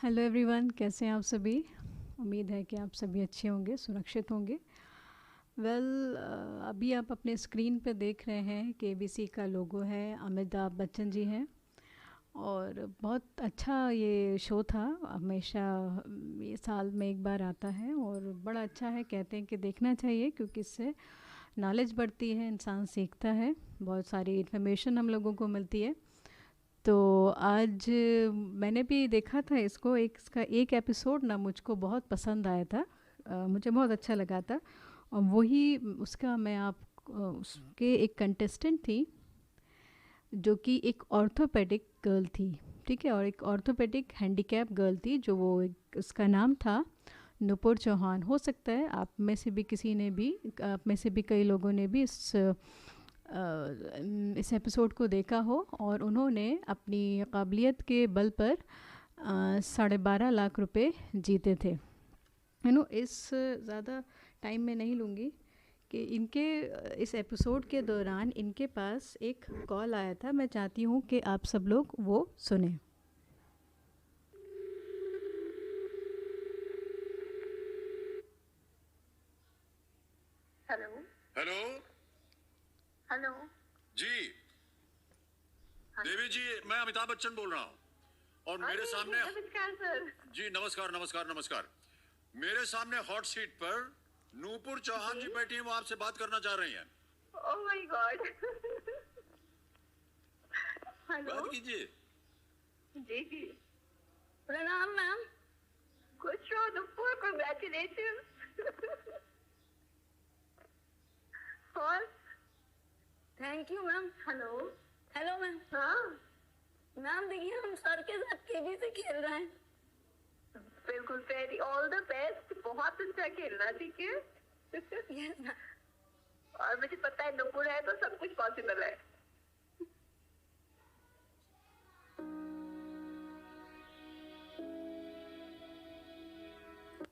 Hello everyone, कैसे हैं आप सभी। उम्मीद है कि आप सभी अच्छे होंगे, सुरक्षित होंगे। अभी आप अपने स्क्रीन पे देख रहे हैं कि एबीसी का लोगो है, अमिताभ बच्चन जी हैं। और बहुत अच्छा ये शो था। हमेशा ये साल में एक बार आता है और बड़ा अच्छा है। कहते हैं कि देखना चाहिए क्योंकि इससे नॉलेज बढ़ती है, इंसान सीखता है, बहुत सारी इन्फॉर्मेशन हम लोगों को मिलती है। तो आज मैंने भी देखा था इसको, इसका एक एपिसोड ना मुझको बहुत पसंद आया था। मुझे बहुत अच्छा लगा था। और वही उसका मैं आप उसके एक कंटेस्टेंट थी जो कि एक ऑर्थोपेडिक गर्ल थी। ठीक है, और एक ऑर्थोपेडिक हैंडीकैप गर्ल थी जो उसका नाम था नुपुर चौहान। हो सकता है आप में से भी किसी ने भी, आप में से भी कई लोगों ने भी इस एपिसोड को देखा हो और उन्होंने अपनी काबिलियत के बल पर 12.5 लाख रुपए जीते थे। इस ज़्यादा टाइम में नहीं लूँगी कि इनके इस एपिसोड के दौरान इनके पास एक कॉल आया था। मैं चाहती हूँ कि आप सब लोग वो सुने। हेलो हेलो हेलो जी। हाँ। देवी जी, मैं अमिताभ बच्चन बोल रहा हूँ और मेरे सामने नमस्कार सर। जी नमस्कार नमस्कार नमस्कार। मेरे सामने हॉट सीट पर नूपुर चौहान जी बैठी हैं, वो आपसे बात करना चाह रही हैं। Oh my God. हेलो बात कीजिए। जी जी, प्रणाम मैम। खुश रहो नुपुर, कांग्रेचुलेशन। और thank you ma'am. Hello hello ma'am. हाँ मैम देखिए, हम सर के साथ केबी से खेल रहे हैं। बिल्कुल, वेरी ऑल द बेस्ट। बहुत अच्छा खेलना, ठीक है। Yes ma'am. और मुझे पता है नुपुर है तो सब कुछ पॉसिबल है।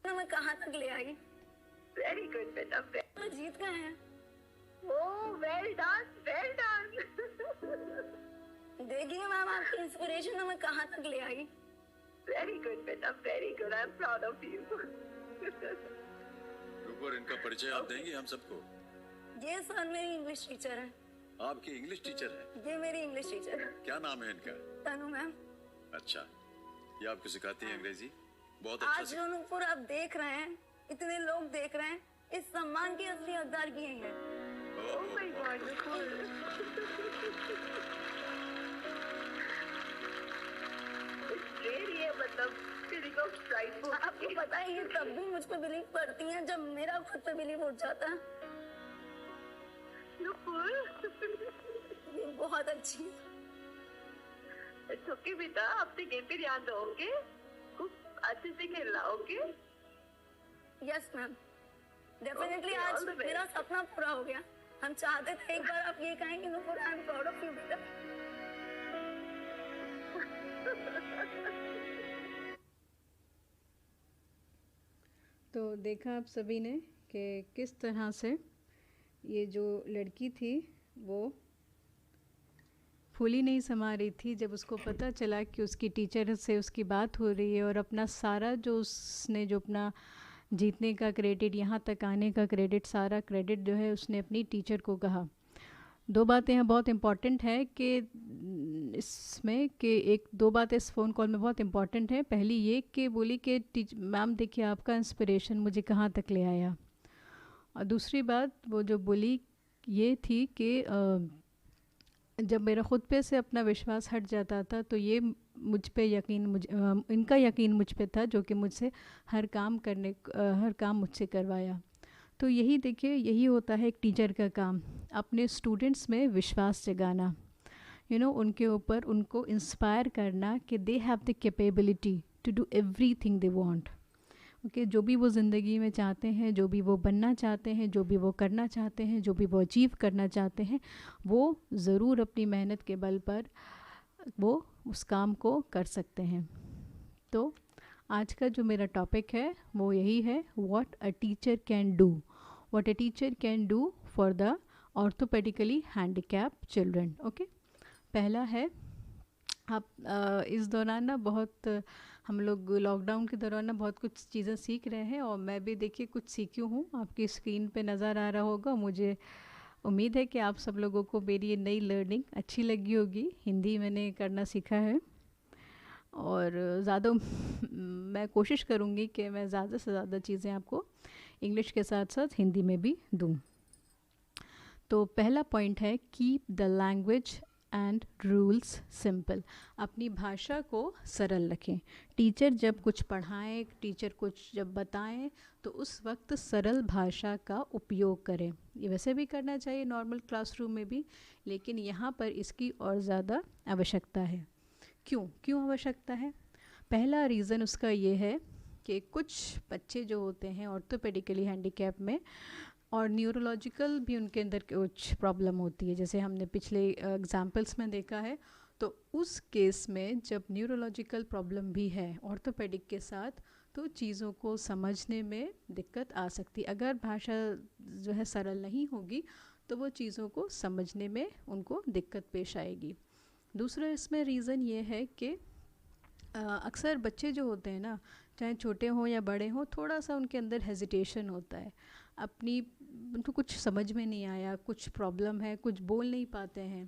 मैं कहाँ तक ले आई? वेरी गुड बेटा। तो जीत गए हैं। ओह वेल डन, वेल डन। देखिए मैम, आपकी इंस्पिरेशन हमें कहाँ तक ले आई। वेरी गुड बेटा, very good. I am proud of you. Nupur, इनका परिचय आप देंगे हम सबको? ये सर मेरी इंग्लिश टीचर है। आपकी इंग्लिश टीचर है? ये मेरी इंग्लिश टीचर है। क्या नाम है इनका? तनु मैम। अच्छा, ये आपको सिखाती है अंग्रेजी? बहुत अच्छा आज जो नुपुर आप देख रहे हैं, इतने लोग देख रहे हैं, इस सम्मान की असली हकदार की यही है। Oh my God, Nicole. It's really है, मतलब feeling of pride for आपको पता है ये तब भी मुझ पे बिलीव करती हैं जब मेरा खुद पे बिलीव उठ जाता है। Nicole. ये बहुत अच्छी है। It's okay बेटा, अपने गेम पे ध्यान दो, ओके? खूब अच्छे से खेलना, okay? Yes ma'am, definitely. Okay, आज all the best. मेरा सपना पूरा हो गया। हम चाहते थे एक बार आप ये कहें कि Nupur, I am proud of you बेटा। तो देखा आप सभी ने कि किस तरह से ये जो लड़की थी वो फूली नहीं समा रही थी जब उसको पता चला कि उसकी टीचर से उसकी बात हो रही है, और अपना सारा जो उसने जो अपना जीतने का क्रेडिट, यहाँ तक आने का क्रेडिट, सारा क्रेडिट जो है उसने अपनी टीचर को कहा। दो बातें यहाँ बहुत इम्पॉर्टेंट है कि इसमें कि दो बातें इस फ़ोन कॉल में बहुत इम्पॉर्टेंट है। पहली ये कि बोली कि मैम देखिए आपका इंस्पिरेशन मुझे कहाँ तक ले आया। और दूसरी बात वो जो बोली ये थी कि जब मेरा ख़ुद पे से अपना विश्वास हट जाता था तो ये मुझ पे यकीन, इनका यकीन मुझ पे था जो कि मुझसे हर काम मुझसे करवाया। तो यही देखिए, यही होता है एक टीचर का काम, अपने स्टूडेंट्स में विश्वास जगाना, उनके ऊपर उनको इंस्पायर करना कि they have the capability to do everything they want. Okay, जो भी वो ज़िंदगी में चाहते हैं, जो भी वो बनना चाहते हैं, जो भी वो करना चाहते हैं, जो भी वो अचीव करना चाहते हैं, वो ज़रूर अपनी मेहनत के बल पर वो उस काम को कर सकते हैं। तो आज का जो मेरा टॉपिक है वो यही है, what a teacher can do, what a teacher can do for the orthopedically handicap children. Okay, पहला है, आप इस दौरान ना बहुत हम लोग लॉकडाउन के दौरान ना बहुत कुछ चीज़ें सीख रहे हैं, और मैं भी देखिए कुछ सीखी हूँ, आपकी स्क्रीन पे नज़र आ रहा होगा। मुझे उम्मीद है कि आप सब लोगों को मेरी ये नई लर्निंग अच्छी लगी होगी। हिंदी मैंने करना सीखा है, और ज़्यादा मैं कोशिश करूँगी कि मैं ज़्यादा से ज़्यादा चीज़ें आपको इंग्लिश के साथ साथ हिंदी में भी दूँ। तो पहला पॉइंट है, keep the language and rules simple. अपनी भाषा को सरल रखें। टीचर जब कुछ पढ़ाएं, टीचर कुछ जब बताएं, तो उस वक्त सरल भाषा का उपयोग करें। ये वैसे भी करना चाहिए नॉर्मल क्लासरूम में भी, लेकिन यहाँ पर इसकी और ज़्यादा आवश्यकता है। क्यों आवश्यकता है? पहला रीज़न उसका ये है कि कुछ बच्चे जो होते हैं ऑर्थोपेडिकली हैंडीकैप में, और न्यूरोलॉजिकल भी उनके अंदर कुछ प्रॉब्लम होती है, जैसे हमने पिछले एग्जाम्पल्स में देखा है। तो उस केस में जब न्यूरोलॉजिकल प्रॉब्लम भी है ऑर्थोपेडिक के साथ, तो चीज़ों को समझने में दिक्कत आ सकती है। अगर भाषा जो है सरल नहीं होगी, तो वो चीज़ों को समझने में उनको दिक्कत पेश आएगी। दूसरा इसमें रीज़न ये है कि अक्सर बच्चे जो होते हैं ना, चाहे छोटे हों या बड़े हों, थोड़ा सा उनके अंदर हेजिटेशन होता है। उनको कुछ समझ में नहीं आया, कुछ प्रॉब्लम है, कुछ बोल नहीं पाते हैं,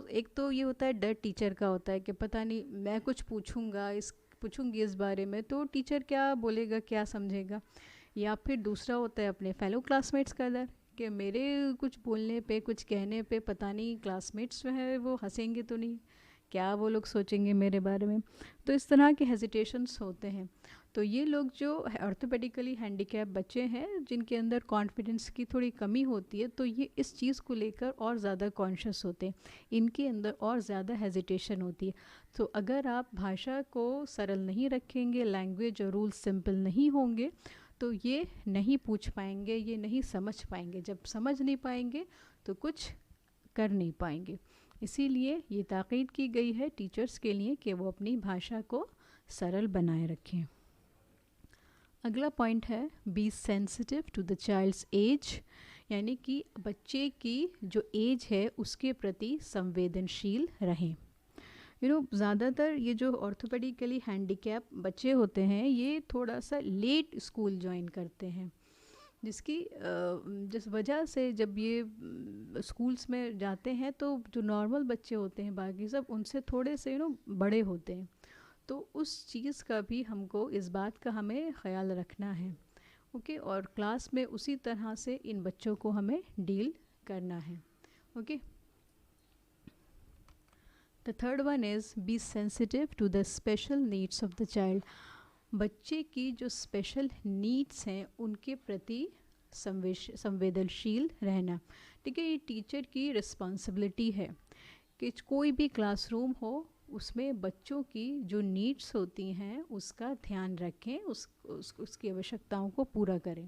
एक तो ये होता है डर टीचर का होता है कि पता नहीं मैं कुछ पूछूंगी इस बारे में तो टीचर क्या बोलेगा, क्या समझेगा। या फिर दूसरा होता है अपने फेलो क्लासमेट्स का डर कि मेरे कुछ बोलने पे, कुछ कहने पे पता नहीं क्लासमेट्स जो है वो हंसेंगे तो नहीं, क्या वो लोग सोचेंगे मेरे बारे में। तो इस तरह के हेजिटेशंस होते हैं। तो ये लोग जो ऑर्थोपेडिकली हैंडीकैप बच्चे हैं, जिनके अंदर कॉन्फिडेंस की थोड़ी कमी होती है, तो ये इस चीज़ को लेकर और ज़्यादा कॉन्शियस होते हैं, इनके अंदर और ज़्यादा हेजिटेशन होती है। तो अगर आप भाषा को सरल नहीं रखेंगे, लैंग्वेज और रूल्स सिंपल नहीं होंगे, तो ये नहीं पूछ पाएंगे, ये नहीं समझ पाएंगे। जब समझ नहीं पाएंगे तो कुछ कर नहीं पाएंगे। इसीलिए ये ताकीद की गई है टीचर्स के लिए कि वो अपनी भाषा को सरल बनाए रखें। अगला पॉइंट है, be sensitive to the child's age, यानी कि बच्चे की जो एज है उसके प्रति संवेदनशील रहें। ज़्यादातर ये जो ऑर्थोपेडिकली हैंडीकैप बच्चे होते हैं, ये थोड़ा सा लेट स्कूल ज्वाइन करते हैं, जिस वजह से जब ये स्कूल्स में जाते हैं तो जो नॉर्मल बच्चे होते हैं बाकी सब उनसे थोड़े से बड़े होते हैं। तो उस चीज़ का भी हमको, इस बात का हमें ख्याल रखना है, ओके। और क्लास में उसी तरह से इन बच्चों को हमें डील करना है, okay. The third one is be sensitive to the special needs of the child. बच्चे की जो स्पेशल नीड्स हैं उनके प्रति संवेदनशील रहना। ठीक है, ये टीचर की रिस्पॉन्सिबिलिटी है कि कोई भी क्लासरूम हो उसमें बच्चों की जो नीड्स होती हैं उसका ध्यान रखें, उसकी आवश्यकताओं को पूरा करें।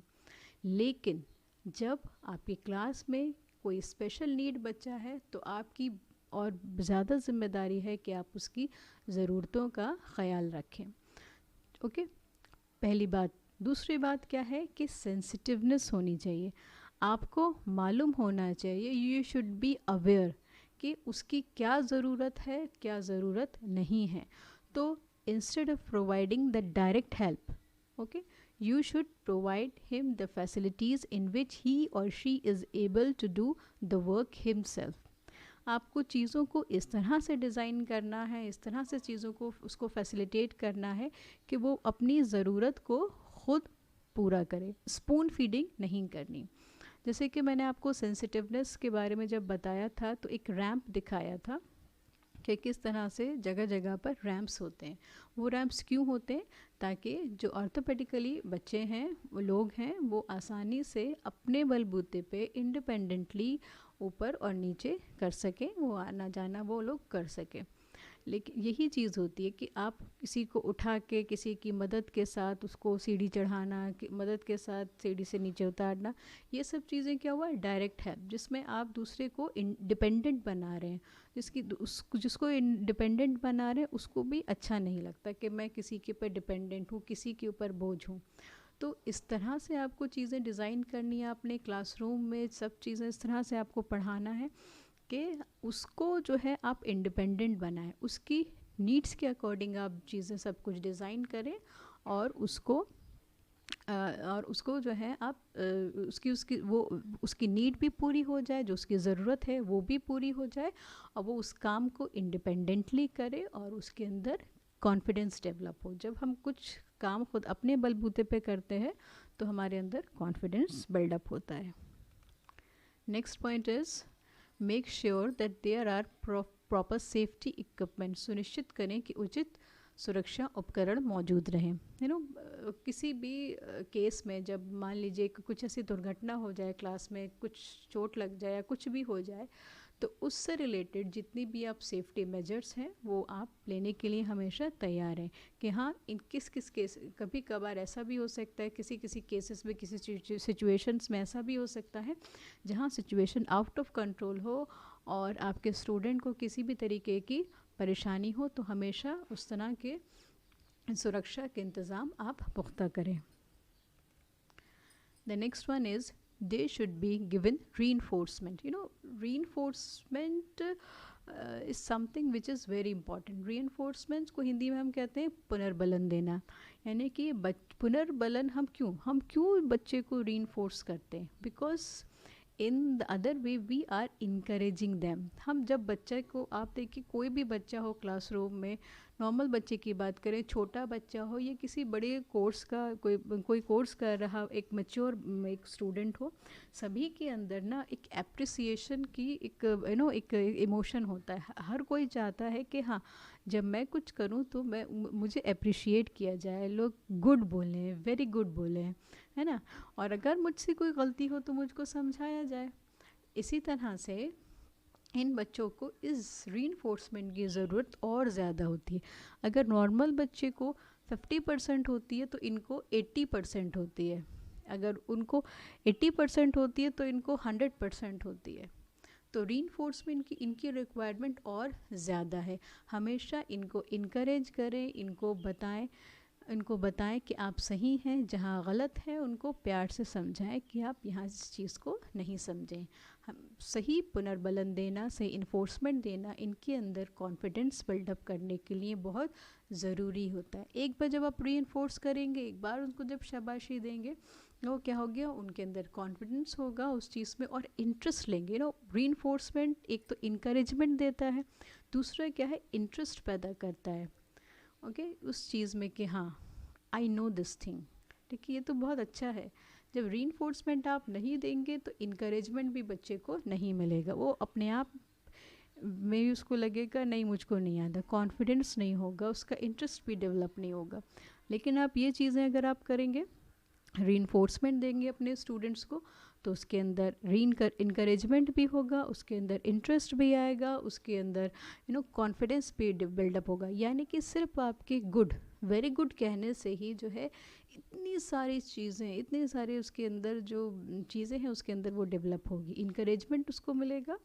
लेकिन जब आपकी क्लास में कोई स्पेशल नीड बच्चा है तो आपकी और ज़्यादा जिम्मेदारी है कि आप उसकी ज़रूरतों का ख्याल रखें, ओके। पहली बात। दूसरी बात क्या है कि सेंसिटिवनेस होनी चाहिए। आपको मालूम होना चाहिए, यू शुड बी अवेयर कि उसकी क्या ज़रूरत है, क्या ज़रूरत नहीं है। तो instead of providing the direct help, okay, you should provide him the facilities in which he or she is able to do the work himself. आपको चीज़ों को इस तरह से डिज़ाइन करना है, इस तरह से चीज़ों को उसको फैसिलिटेट करना है कि वो अपनी ज़रूरत को खुद पूरा करे। स्पून फीडिंग नहीं करनी। जैसे कि मैंने आपको सेंसिटिवनेस के बारे में जब बताया था तो एक रैंप दिखाया था कि किस तरह से जगह जगह पर रैंप्स होते हैं। वो रैंप्स क्यों होते हैं? ताकि जो ऑर्थोपेडिकली बच्चे हैं, वो लोग हैं, वो आसानी से अपने बलबूते पे इंडिपेंडेंटली ऊपर और नीचे कर सकें, वो आना जाना वो लोग कर सकें। लेकिन यही चीज़ होती है कि आप किसी को उठा के, किसी की मदद के साथ उसको सीढ़ी चढ़ाना, मदद के साथ सीढ़ी से नीचे उतारना, ये सब चीज़ें क्या हुआ, डायरेक्ट हेल्प, जिसमें आप दूसरे को डिपेंडेंट बना रहे हैं। जिसको इंडिपेंडेंट बना रहे हैं उसको भी अच्छा नहीं लगता कि मैं किसी के ऊपर डिपेंडेंट हूँ, किसी के ऊपर बोझ हूँ। तो इस तरह से आपको चीज़ें डिज़ाइन करनी है अपने क्लासरूम में, सब चीज़ें इस तरह से आपको पढ़ाना है कि उसको जो है आप इंडिपेंडेंट बनाएं, उसकी नीड्स के अकॉर्डिंग आप चीज़ें सब कुछ डिज़ाइन करें और उसको जो है आप उसकी नीड भी पूरी हो जाए, जो उसकी ज़रूरत है वो भी पूरी हो जाए, और वो उस काम को इंडिपेंडेंटली करे और उसके अंदर कॉन्फिडेंस डेवलप हो। जब हम कुछ काम खुद अपने बलबूते पे करते हैं तो हमारे अंदर कॉन्फिडेंस बिल्डअप होता है। Next point is make sure that there are proper safety equipment. सुनिश्चित करें कि उचित सुरक्षा उपकरण मौजूद रहें। किसी भी केस में जब मान लीजिए कि कुछ ऐसी दुर्घटना हो जाए, क्लास में कुछ चोट लग जाए या कुछ भी हो जाए, तो उससे रिलेटेड जितनी भी आप सेफ्टी मेजर्स हैं वो आप लेने के लिए हमेशा तैयार हैं कि हाँ, इन किस केस, कभी कभार ऐसा भी हो सकता है, किसी केसेस में, किसी सिचुएशंस में ऐसा भी हो सकता है जहाँ सिचुएशन आउट ऑफ कंट्रोल हो और आपके स्टूडेंट को किसी भी तरीके की परेशानी हो, तो हमेशा उस तरह के सुरक्षा के इंतज़ाम आप पुख्ता करें। The next one is they should be given reinforcement. Reinforcement is something which is very important. Reinforcement को हिंदी में हम कहते हैं पुनर्बलन देना, यानी कि पुनर्बलन हम क्यों बच्चे को reinforce करते हैं? Because in the other way we are encouraging them. हम जब बच्चे को, आप देखिए कोई भी बच्चा हो क्लासरूम में, नॉर्मल बच्चे की बात करें, छोटा बच्चा हो या किसी बड़े कोर्स का कोई कोर्स कर रहा, एक मैच्योर एक स्टूडेंट हो, सभी के अंदर ना एक एप्रिसिएशन की एक इमोशन होता है। हर कोई चाहता है कि हाँ, जब मैं कुछ करूँ तो मुझे अप्रिशिएट किया जाए, लोग गुड बोलें, वेरी गुड बोलें, है ना, और अगर मुझसे कोई गलती हो तो मुझको समझाया जाए। इसी तरह से इन बच्चों को इस रीइंफोर्समेंट की ज़रूरत और ज़्यादा होती है। अगर नॉर्मल बच्चे को 50% होती है तो इनको 80% होती है, अगर उनको 80% होती है तो इनको 100% होती है। तो रीइंफोर्समेंट की इनकी रिक्वायरमेंट और ज़्यादा है। हमेशा इनको इनकरेज करें, इनको बताएं कि आप सही हैं, जहाँ गलत है उनको प्यार से समझाएं कि आप यहाँ इस चीज़ को नहीं समझें। हम सही पुनर्बलन देना, सही इन्फोर्समेंट देना इनके अंदर कॉन्फिडेंस बिल्डअप करने के लिए बहुत ज़रूरी होता है। एक बार जब आप री इन्फोर्स करेंगे, एक बार उनको जब शाबाशी देंगे, वो क्या हो गया, उनके अंदर कॉन्फिडेंस होगा उस चीज़ में और इंटरेस्ट लेंगे। री इन्फोर्समेंट एक तो इनकरेजमेंट देता है, दूसरा क्या है, इंटरेस्ट पैदा करता है उस चीज़ में कि हाँ, आई नो दिस थिंग। ठीक है, ये तो बहुत अच्छा है। जब रीइंफोर्समेंट आप नहीं देंगे तो इनकरेजमेंट भी बच्चे को नहीं मिलेगा, वो अपने आप में भी उसको लगेगा नहीं, मुझको नहीं आता, कॉन्फिडेंस नहीं होगा, उसका इंटरेस्ट भी डेवलप नहीं होगा। लेकिन आप ये चीज़ें अगर आप करेंगे, रीइंफोर्समेंट देंगे अपने स्टूडेंट्स को, तो उसके अंदर इनकरेजमेंट भी होगा, उसके अंदर इंटरेस्ट भी आएगा, उसके अंदर कॉन्फिडेंस भी बिल्डअप होगा। यानी कि सिर्फ आपके वेरी गुड कहने से ही जो है इतनी सारी चीज़ें, इतनी सारी उसके अंदर जो चीज़ें हैं उसके अंदर वो डेवलप होगी। इनकरेजमेंट उसको मिलेगा,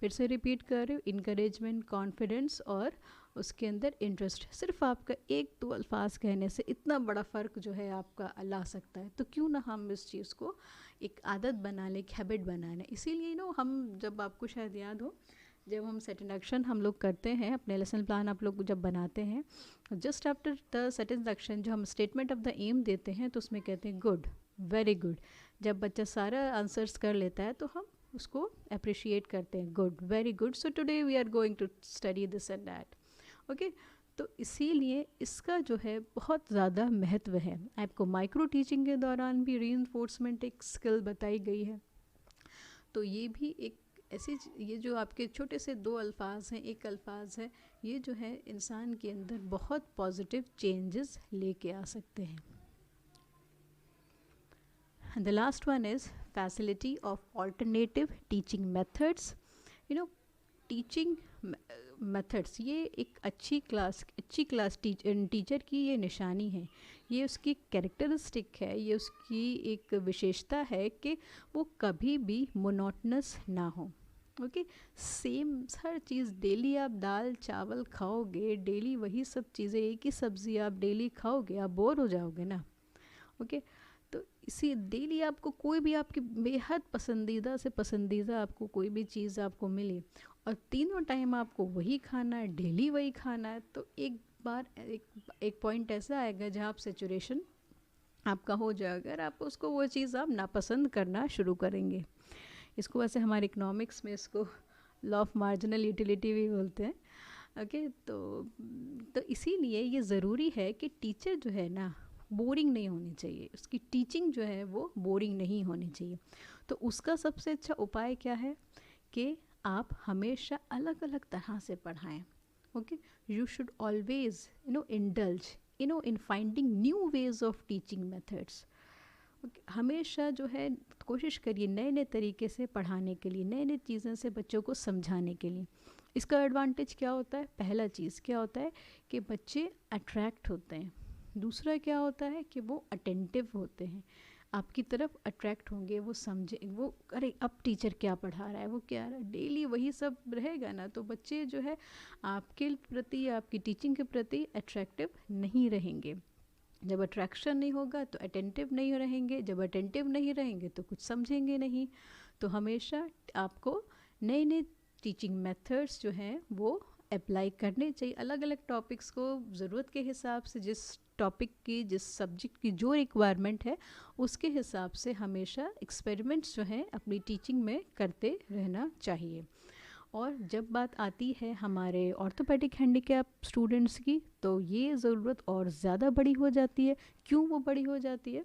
फिर से रिपीट कर रही हूँ, इनकरेजमेंट, कॉन्फिडेंस और उसके अंदर इंटरेस्ट। सिर्फ आपका एक दो अल्फाज कहने से इतना बड़ा फ़र्क जो है आपका ला सकता है। तो क्यों ना हम इस चीज़ को एक आदत बना लें, एक हैबिट बना लें। इसीलिए हम जब आपको शायद याद हो, जब हम सेट इंडक्शन हम लोग करते हैं, अपने लेसन प्लान आप लोग जब बनाते हैं, just after the set induction जो हम स्टेटमेंट ऑफ द एम देते हैं तो उसमें कहते हैं गुड, वेरी गुड। जब बच्चा सारा आंसर्स कर लेता है तो हम उसको अप्रिशिएट करते हैं, good, very good, so today we are going to study this and that. Okay, तो इसीलिए इसका जो है बहुत ज़्यादा महत्व है। आपको माइक्रो टीचिंग के दौरान भी रीइंफोर्समेंट एक स्किल बताई गई है। तो ये भी एक ऐसी, ये जो आपके छोटे से दो अल्फाज हैं, एक अल्फाज है, ये जो है इंसान के अंदर बहुत पॉजिटिव चेंजेस लेके आ सकते हैं। The last one is facility of alternative teaching methods. Teaching methods, ये एक अच्छी क्लास टीचर की ये निशानी है, ये उसकी कैरेक्टरिस्टिक है, ये उसकी एक विशेषता है कि वो कभी भी मोनोटनस ना हो। सेम हर चीज़ डेली आप दाल चावल खाओगे, डेली वही सब चीज़ें, एक ही सब्ज़ी आप डेली खाओगे, आप बोर हो जाओगे ना। तो इसी डेली आपको कोई भी आपकी बेहद पसंदीदा से पसंदीदा आपको कोई भी चीज़ आपको मिले और तीनों टाइम आपको वही खाना है, डेली वही खाना है, तो एक बार एक पॉइंट ऐसा आएगा जहाँ आप सेचुरेशन आपका हो जाएगा और आप उसको वो चीज़ आप नापसंद करना शुरू करेंगे। इसको वैसे हमारे इकोनॉमिक्स में इसको लॉ ऑफ मार्जिनल यूटिलिटी भी बोलते हैं। ओके, तो इसीलिए ये ज़रूरी है कि टीचर जो है ना बोरिंग नहीं होनी चाहिए, उसकी टीचिंग जो है वो बोरिंग नहीं होनी चाहिए। तो उसका सबसे अच्छा उपाय क्या है कि आप हमेशा अलग अलग तरह से पढ़ाएं। Okay, you should always indulge in finding new ways of teaching methods. हमेशा जो है कोशिश करिए नए नए तरीके से पढ़ाने के लिए, नए नए चीज़ें से बच्चों को समझाने के लिए। इसका एडवांटेज क्या होता है? पहला चीज़ क्या होता है कि बच्चे अट्रैक्ट होते हैं। दूसरा क्या होता है कि वो अटेंटिव होते हैं, आपकी तरफ अट्रैक्ट होंगे, वो समझे, वो अरे अब टीचर क्या पढ़ा रहा है, वो क्या रहा है, डेली वही सब रहेगा ना, तो बच्चे जो है आपके प्रति, आपकी टीचिंग के प्रति अट्रैक्टिव नहीं रहेंगे। जब अट्रैक्शन नहीं होगा तो अटेंटिव नहीं रहेंगे, जब अटेंटिव नहीं रहेंगे तो कुछ समझेंगे नहीं। तो हमेशा आपको नए नए टीचिंग मेथड्स जो हैं वो अप्लाई करने चाहिए। अलग अलग टॉपिक्स को ज़रूरत के हिसाब से, जिस टॉपिक की, जिस सब्जेक्ट की जो रिक्वायरमेंट है उसके हिसाब से हमेशा एक्सपेरिमेंट्स जो हैं अपनी टीचिंग में करते रहना चाहिए। और जब बात आती है हमारे ऑर्थोपेडिक हैंडीकैप स्टूडेंट्स की, तो ये ज़रूरत और ज़्यादा बड़ी हो जाती है। क्यों वो बड़ी हो जाती है?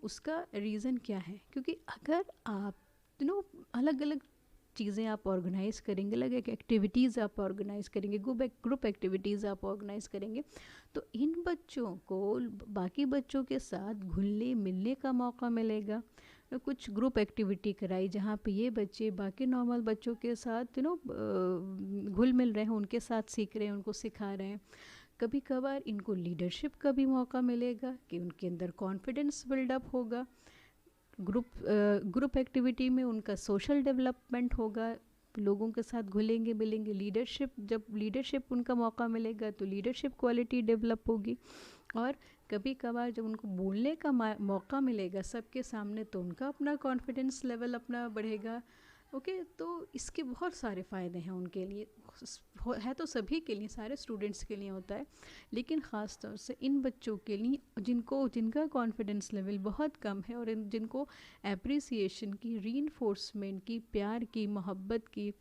उसका रीज़न क्या है? क्योंकि अगर आप अलग अलग चीज़ें आप ऑर्गेनाइज़ करेंगे, अलग एक एक्टिविटीज़ आप ऑर्गेनाइज़ करेंगे, ग्रुप एक्टिविटीज़ आप ऑर्गेनाइज़ करेंगे, तो इन बच्चों को बाकी बच्चों के साथ घुलने मिलने का मौका मिलेगा। कुछ ग्रुप एक्टिविटी कराई जहाँ पे ये बच्चे बाकी नॉर्मल बच्चों के साथ घुल मिल रहे हैं, उनके साथ सीख रहे हैं, उनको सिखा रहे हैं। कभी कभार इनको लीडरशिप का भी मौका मिलेगा कि उनके अंदर कॉन्फिडेंस बिल्डअप होगा। ग्रुप एक्टिविटी में उनका सोशल डेवलपमेंट होगा, लोगों के साथ घुलेंगे मिलेंगे, जब लीडरशिप उनका मौका मिलेगा तो लीडरशिप क्वालिटी डेवलप होगी। और कभी कभार जब उनको बोलने का मौका मिलेगा सबके सामने तो उनका अपना कॉन्फिडेंस लेवल अपना बढ़ेगा। ओके, तो इसके बहुत सारे फ़ायदे हैं उनके लिए, है तो सभी के लिए, सारे स्टूडेंट्स के लिए होता है, लेकिन ख़ास तौर से इन बच्चों के लिए जिनका कॉन्फिडेंस लेवल बहुत कम है और जिनको एप्रिसिएशन की, रीइंफोर्समेंट की, प्यार की, मोहब्बत की,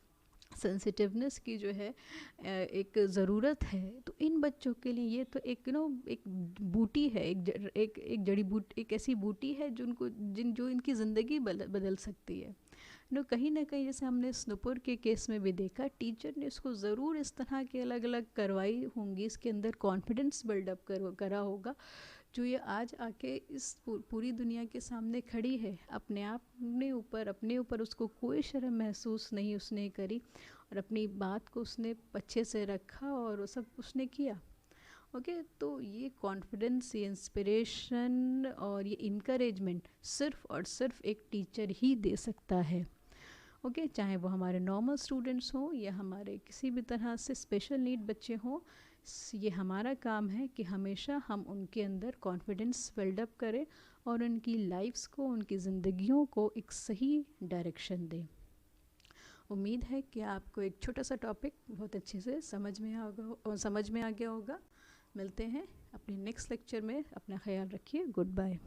सेंसिटिवनेस की जो है एक ज़रूरत है, तो इन बच्चों के लिए ये तो एक बूटी है, एक जड़ी बूटी, एक ऐसी बूटी है जो इनकी ज़िंदगी बदल सकती है। कहीं ना कहीं जैसे हमने स्नूपुर के केस में भी देखा, टीचर ने इसको ज़रूर इस तरह के अलग अलग करवाई होंगी, इसके अंदर कॉन्फिडेंस बिल्डअप करा होगा, जो ये आज आके इस पूरी दुनिया के सामने खड़ी है। अपने ऊपर उसको कोई शर्म महसूस नहीं उसने करी और अपनी बात को उसने अच्छे से रखा और वो सब उसने किया। ओके, तो ये कॉन्फिडेंस, ये इंस्पिरेशन और ये इनकरेजमेंट सिर्फ़ और सिर्फ एक टीचर ही दे सकता है। ओके, चाहे वो हमारे नॉर्मल स्टूडेंट्स हों या हमारे किसी भी तरह से स्पेशल नीड बच्चे हों, ये हमारा काम है कि हमेशा हम उनके अंदर कॉन्फिडेंस बिल्डअप करें और उनकी लाइफ्स को, उनकी ज़िंदगियों को एक सही डायरेक्शन दें। उम्मीद है कि आपको एक छोटा सा टॉपिक बहुत अच्छे से समझ में आ गया होगा। मिलते हैं अपने नेक्स्ट लेक्चर में, अपना ख्याल रखिए, गुड बाय।